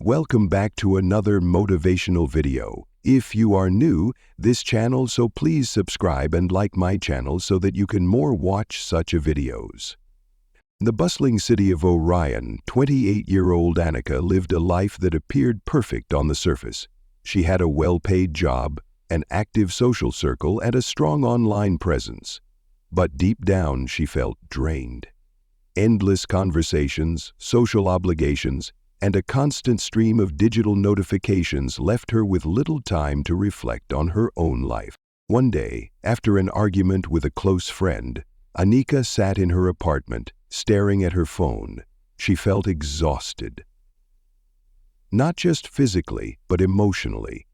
Welcome back to another motivational video. If you are new this channel, so please subscribe and like my channel so that you can more watch such videos. In the bustling city of Orion, 28-year-old Annika lived a life that appeared perfect on the surface. She had a well-paid job, an active social circle, and a strong online presence. But deep down, she felt drained. Endless conversations, social obligations, and a constant stream of digital notifications left her with little time to reflect on her own life. One day, after an argument with a close friend, Annika sat in her apartment, staring at her phone. She felt exhausted. Not just physically, but emotionally.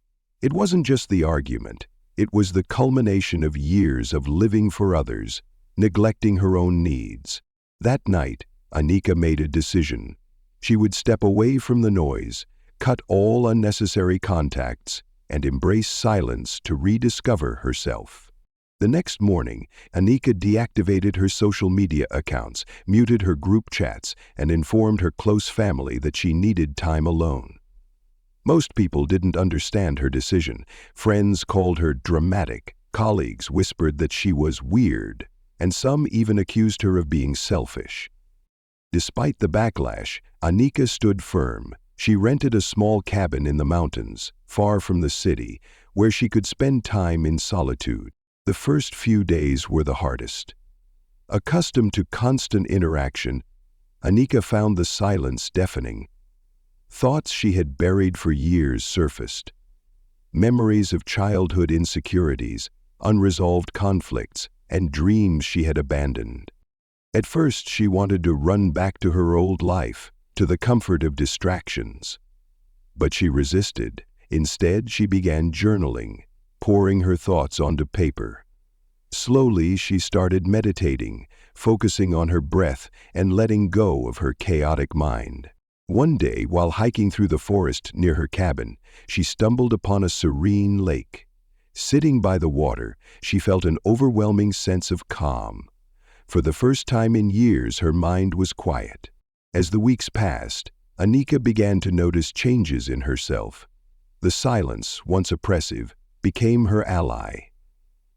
It wasn't just the argument. It was the culmination of years of living for others, neglecting her own needs. That night, Annika made a decision. She would step away from the noise, cut all unnecessary contacts, and embrace silence to rediscover herself. The next morning, Annika deactivated her social media accounts, muted her group chats, and informed her close family that she needed time alone. Most people didn't understand her decision. Friends called her dramatic, colleagues whispered that she was weird, and some even accused her of being selfish. Despite the backlash, Annika stood firm. She rented a small cabin in the mountains, far from the city, where she could spend time in solitude. The first few days were the hardest. Accustomed to constant interaction, Annika found the silence deafening. Thoughts she had buried for years surfaced. Memories of childhood insecurities, unresolved conflicts, and dreams she had abandoned. At first, she wanted to run back to her old life, to the comfort of distractions. But she resisted. Instead, she began journaling, pouring her thoughts onto paper. Slowly, she started meditating, focusing on her breath and letting go of her chaotic mind. One day, while hiking through the forest near her cabin, she stumbled upon a serene lake. Sitting by the water, she felt an overwhelming sense of calm. For the first time in years, her mind was quiet. As the weeks passed, Annika began to notice changes in herself. The silence, once oppressive, became her ally.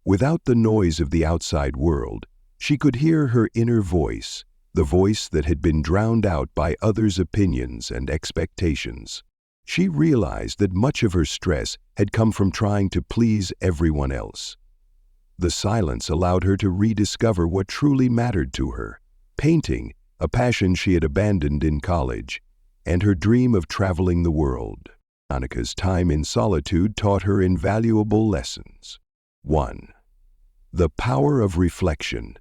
Without the noise of the outside world, she could hear her inner voice, the voice that had been drowned out by others' opinions and expectations. She realized that much of her stress had come from trying to please everyone else. The silence allowed her to rediscover what truly mattered to her: painting, a passion she had abandoned in college, and her dream of traveling the world. Annika's time in solitude taught her invaluable lessons. 1. The power of reflection.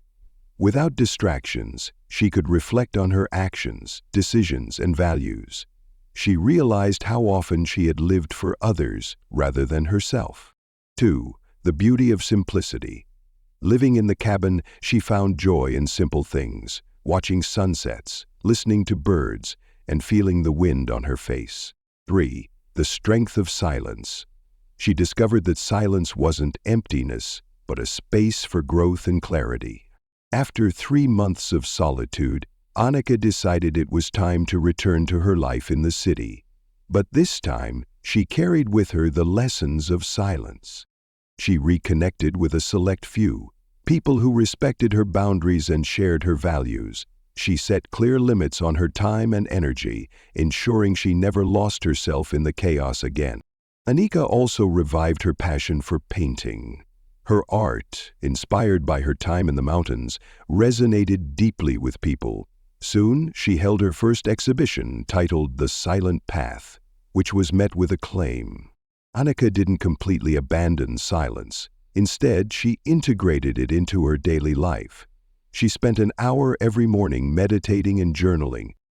Without distractions, she could reflect on her actions, decisions, and values. She realized how often she had lived for others rather than herself. 2. The beauty of simplicity. Living in the cabin, she found joy in simple things, watching sunsets, listening to birds, and feeling the wind on her face. 3. The strength of silence. She discovered that silence wasn't emptiness, but a space for growth and clarity. After 3 months of solitude, Annika decided it was time to return to her life in the city. But this time, she carried with her the lessons of silence. She reconnected with a select few, people who respected her boundaries and shared her values. She set clear limits on her time and energy, ensuring she never lost herself in the chaos again. Annika also revived her passion for painting. Her art, inspired by her time in the mountains, resonated deeply with people. Soon, she held her first exhibition titled The Silent Path, which was met with acclaim. Annika didn't completely abandon silence. Instead, she integrated it into her daily life. She spent an hour every morning meditating and journaling,